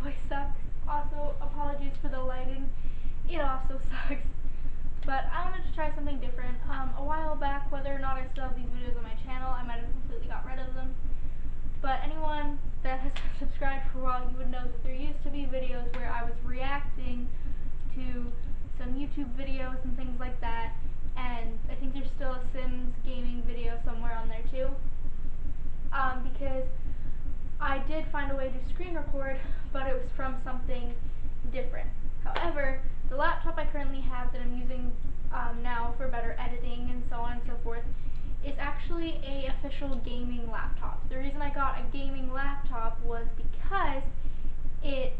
voice sucks. Also, apologies for the lighting. It also sucks. But I wanted to try something different. A while back, whether or not I still have these videos on my channel, I might have completely got rid of them. But anyone that has subscribed for a while, you would know that there used to be videos where I was reacting to some YouTube videos and things like that. And I think there's still a Sims gaming video somewhere on there too. Because I did find a way to screen record, but it was from something different. However, the laptop I currently have that I'm using now for better editing and so on and so forth is actually a official gaming laptop. The reason I got a gaming laptop was because it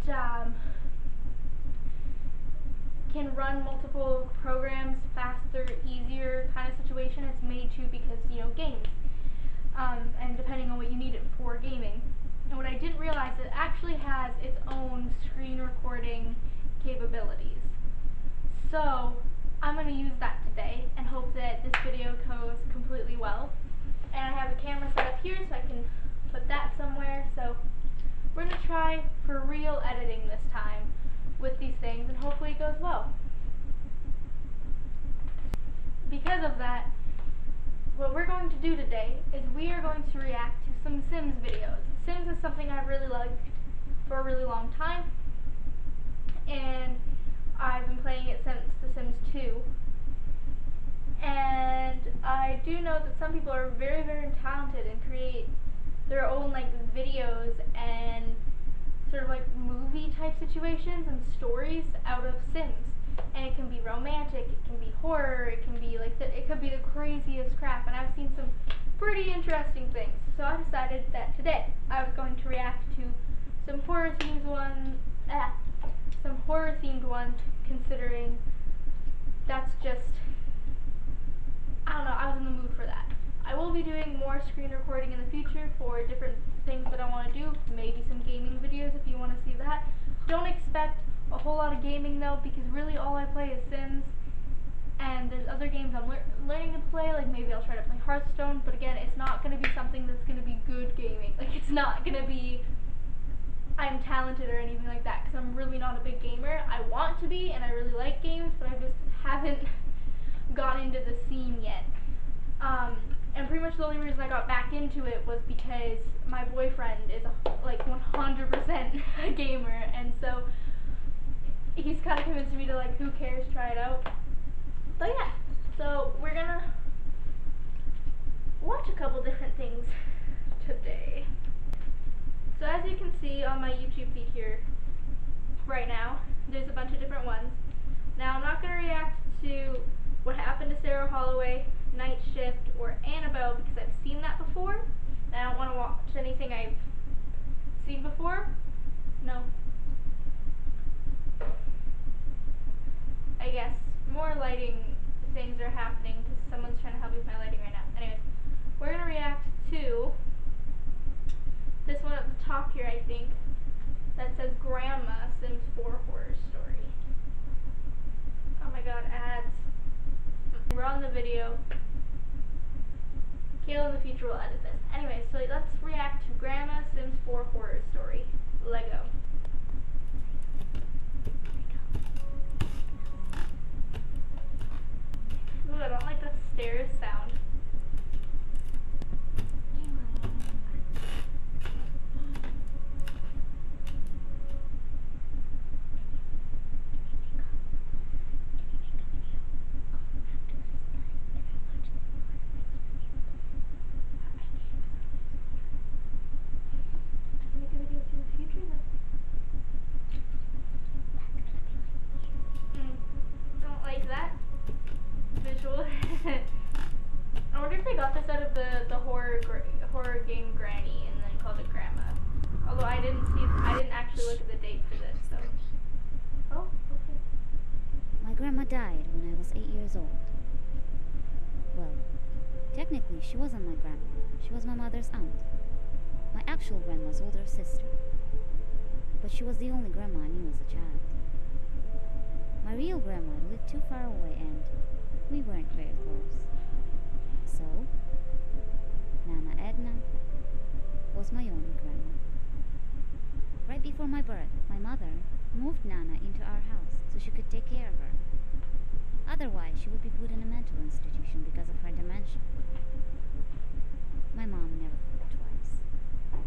can run multiple programs faster, easier kind of situation. It's made to because, you know, games. And depending on what you need it for gaming. And what I didn't realize, it actually has its own screen recording capabilities. So I'm going to use that today and hope that this video goes completely well. And I have a camera set up here so I can put that somewhere. So we're going to try for real editing this time with these things and hopefully it goes well. Because of that, what we're going to do today is we are going to react to some Sims videos. Sims is something I've really liked for a really long time, and I've been playing it since The Sims 2. And I do know that some people are very, very talented and create their own like videos and sort of like movie type situations and stories out of Sims. And it can be romantic, it can be horror, it can be like it could be the craziest crap, and I've seen some pretty interesting things. So I decided that today I was going to react to some horror themed ones, considering that's just, I don't know, I was in the mood for that. I will be doing more screen recording in the future for different things that I want to do, maybe some gaming videos if you want to see that. Don't expect a whole lot of gaming though, because really all I play is Sims, and there's other games I'm learning to play, like maybe I'll try to play Hearthstone, but again, it's not going to be something that's going to be good gaming. Like, it's not going to be I'm talented or anything like that, because I'm really not a big gamer. I want to be, and I really like games, but I just haven't got into the scene yet. And pretty much the only reason I got back into it was because my boyfriend is like 100% a gamer, and so he's kind of convinced me to, like, who cares, try it out. But yeah, so we're gonna watch a couple different things today. So as you can see on my YouTube feed here right now, there's a bunch of different ones. Now I'm not gonna react to What Happened to Sarah Holloway, Night Shift, or Annabelle because I've seen that before, and I don't want to watch anything I've seen before. No. I guess more lighting things are happening because someone's trying to help me with my lighting right now. Anyways, we're going to react to this one at the top here, I think, that says Grandma Sims 4 Horror Story. Oh my god, ads. We're on the video. Kayla in the future will edit this. Anyway, so let's react to Grandma Sims 4 Horror Story. Lego. Ooh, I don't like the stairs sound. Don't like that visual. I wonder if they got this out of the horror game Granny and then called it Grandma. Although I didn't actually look at the date for this, so. Oh, okay. My grandma died when I was 8 years old. Well, technically she wasn't my grandma. She was my mother's aunt. My actual grandma's older sister. But she was the only grandma I knew as a child. My real grandma lived too far away and we weren't very close. So, Nana Edna was my only grandma. Right before before my birth, my mother moved Nana into our house so she could take care of her. Otherwise, she would be put in a mental institution because of her dementia. My mom never thought twice.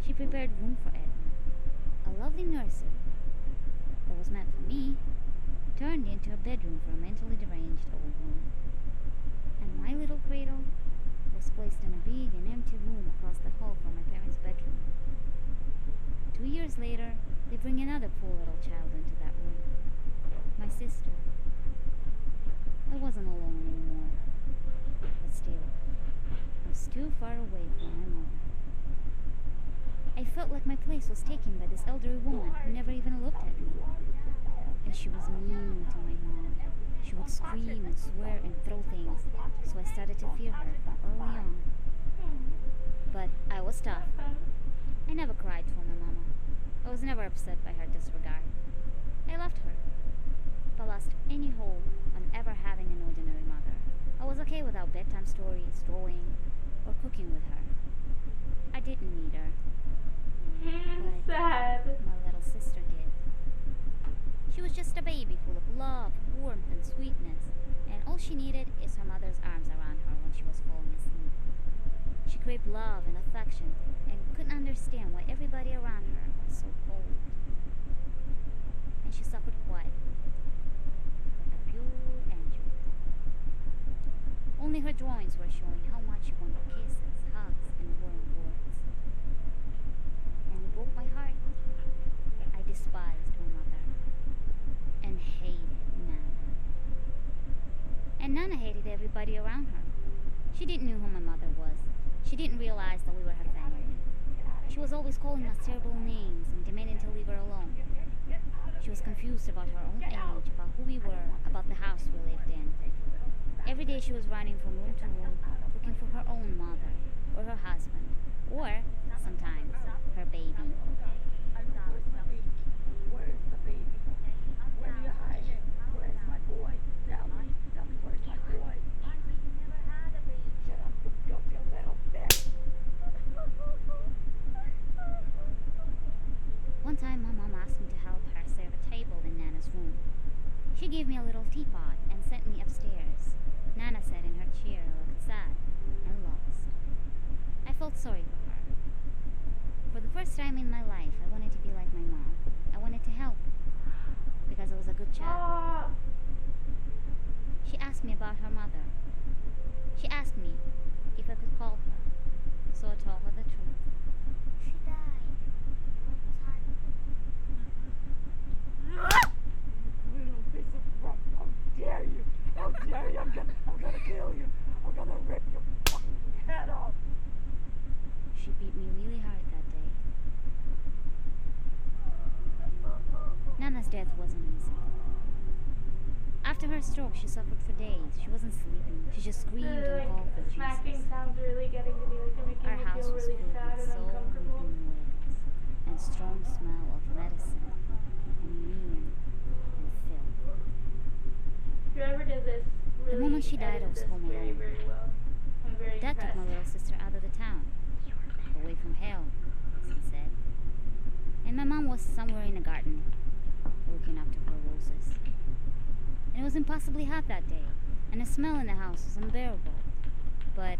She prepared room for Edna, a lovely nursery that was meant for me, turned into a bedroom for a mentally deranged old woman. And my little cradle was placed in a big and empty room across the hall from my parents' bedroom. 2 years later, they bring another poor little child into that room. My sister. I wasn't alone anymore. But still, I was too far away from my mother. I felt like my place was taken by this elderly woman who never even looked at me. And she was mean to my mom. She would scream and swear and throw things, so I started to fear her from early on. But I was tough. I never cried for my mama. I was never upset by her disregard. I loved her, but lost any hope on ever having an ordinary mother. I was okay without bedtime stories, drawing, or cooking with her. I didn't need her. But Sad. my little sister did. She was just a baby full of love, warmth, and sweetness, and all she needed is her mother's arms around her when she was falling asleep. She craved love and affection and couldn't understand why everybody around her was so cold. And she suffered quietly, like a pure angel. Only her drawings were showing how much she wanted kisses, hugs, and warm words. And it broke my heart. I despised my mother and hated Nana. And Nana hated everybody around her. She didn't know who my mother was. She didn't realize that we were her family. She was always calling us terrible names and demanding to leave her alone. She was confused about her own age, about who we were, about the house we lived in. Every day she was running from room to room, looking for her own mother, or her husband, or, sometimes, her baby. Where's the baby? Where's the baby? Where do you hide it? Where's my boy? Tell me, where's my boy? Shut up, you filthy little bitch. One time, my mom asked me to help her serve a table in Nana's room. She gave me a little teapot and sent me upstairs. Nana sat in her chair, looked sad and lost. I felt sorry for her. For the first time in my life, I wanted to be like my mom. I wanted to help because I was a good child. She asked me about her mother. She asked me if I could call her, so I told her the truth. She died. Little piece of crap, how dare you? How dare you? I'm gonna kill you. I'm gonna rip your fucking head off. She beat me really hard that day. Nana's death wasn't easy. After her stroke, she suffered for days. She wasn't sleeping. She just screamed and called for Smacking Jesus. sounds really getting to me, like they're making Our me house feel was really filled sad with and soul uncomfortable. weeping wails and strong smell of medicine and urine and filth. Whoever did this really moment she died, I edited was this home very, alone. very well. I'm very Dad took impressed. my little sister out of the town, away from hell, as he said. And my mom was somewhere in the garden, looking after her roses. And it was impossibly hot that day, and the smell in the house was unbearable. But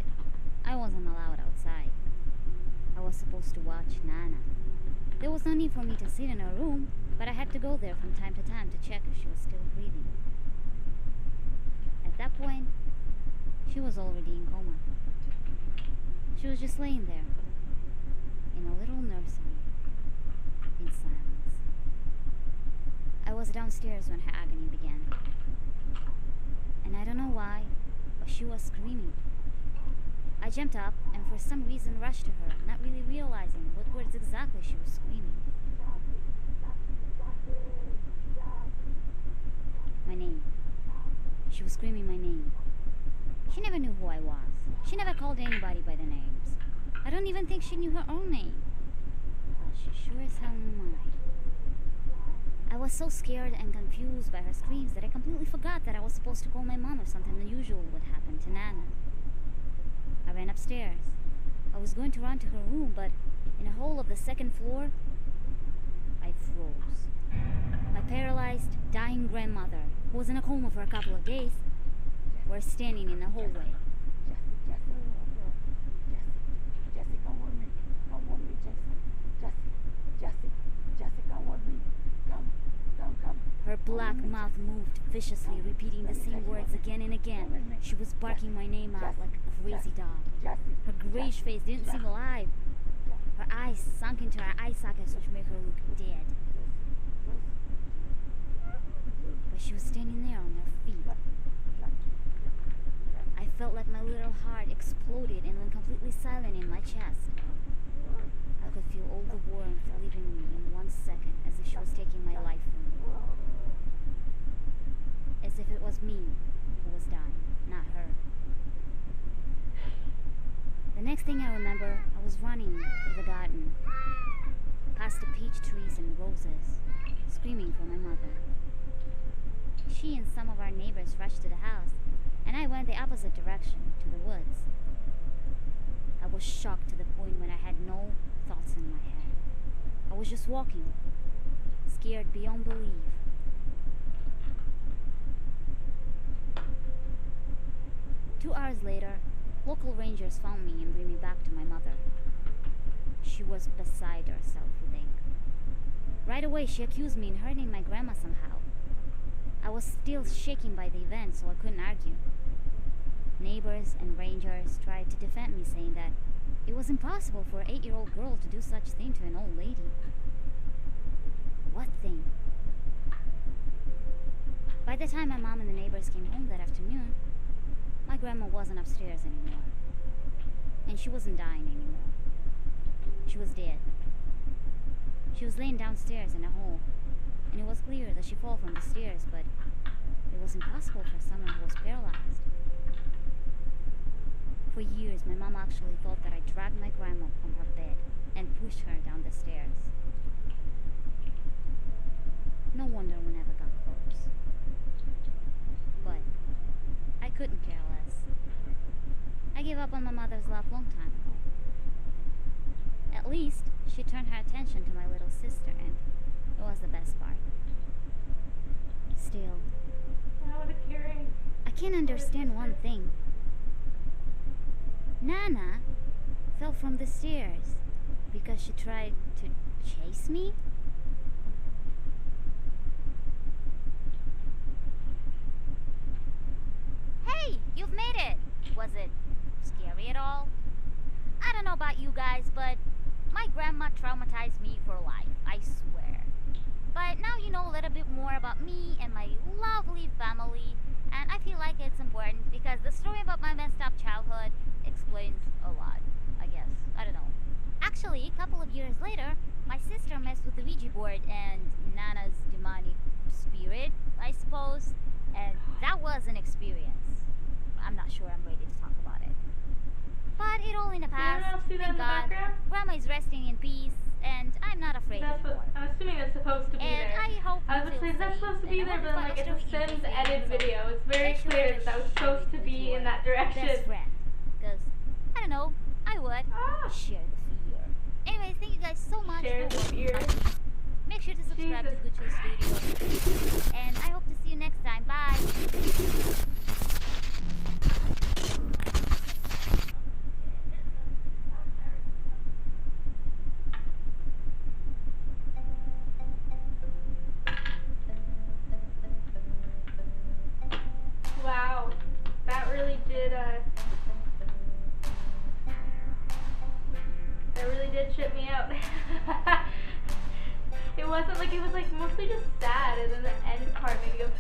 I wasn't allowed outside. I was supposed to watch Nana. There was no need for me to sit in her room, but I had to go there from time to time to check if she was still breathing. At that point, she was already in coma. She was just laying there, in a little nursery, in silence. I was downstairs when her agony began. And I don't know why, but she was screaming. I jumped up and for some reason rushed to her, not really realizing what words exactly she was screaming. My name. She was screaming my name. She never knew who I was. She never called anybody by their names. I don't even think she knew her own name. But she sure as hell knew mine. I was so scared and confused by her screams that I completely forgot that I was supposed to call my mom if something unusual would happen to Nana. I ran upstairs. I was going to run to her room, but in a hole of the second floor, I froze. paralyzed, dying grandmother, who was in a coma for a couple of days, were standing in the hallway. Jesse, come with me. Come with me, Jesse, come with me. Come. Her black mouth moved viciously, repeating the same words again and again. She was barking my name out like a crazy dog. Her grayish face didn't seem alive. Her eyes sunk into her eye sockets, which made her look dead. But she was standing there on her feet. I felt like my little heart exploded and went completely silent in my chest. I could feel all the warmth leaving me in 1 second, as if she was taking my life from me. As if it was me who was dying, not her. The next thing I remember, I was running through the garden, past the peach trees and roses, screaming for my mother. She and some of our neighbors rushed to the house, and I went the opposite direction, to the woods. I was shocked to the point when I had no thoughts in my head. I was just walking, scared beyond belief. Two hours later, local rangers found me and brought me back to my mother. She was beside herself with anger. Right away, she accused me of hurting my grandma somehow. I was still shaken by the event, so I couldn't argue. Neighbors and rangers tried to defend me, saying that it was impossible for an 8-year-old girl to do such a thing to an old lady. What thing? By the time my mom and the neighbors came home that afternoon, my grandma wasn't upstairs anymore. And she wasn't dying anymore. She was dead. She was laying downstairs in a hole, and it was clear that she fell from the stairs, but it was impossible for someone who was paralyzed. For years, my mom actually thought that I dragged my grandma from her bed and pushed her down the stairs. No wonder we never got close. But I couldn't care less. I gave up on my mother's love long time ago. At least, she turned her attention to my little sister, and it was the best part. Still, I can't understand one thing. Nana fell from the stairs because she tried to chase me? Hey, you've made it! Was it scary at all? I don't know about you guys, but my grandma traumatized me for life, I swear. But now you know a little bit more about me and my lovely family, and I feel like it's important because the story about my messed up childhood explains a lot, I guess. I don't know. Actually, a couple of years later, my sister messed with the Ouija board and Nana's demonic spirit, I suppose, and that was an experience. I'm not sure I'm ready to talk about it. But it all in the past. Thank God. Grandma is resting in peace, and I'm not afraid anymore. I'm assuming that's supposed to be And there. I hope I was like, is that supposed to be there? But then, like, it's a Sims edit video. It's very clear that that was supposed to be in that direction. Best friend. Because, I don't know, I would share the fear. Anyways, thank you guys so much Share for the fear. watching. Make sure to subscribe to Good Show Studio. And I hope to see you next time. Bye! Wow, that really did, trip me out. It wasn't like, it was like mostly just sad, and then the end part made me go,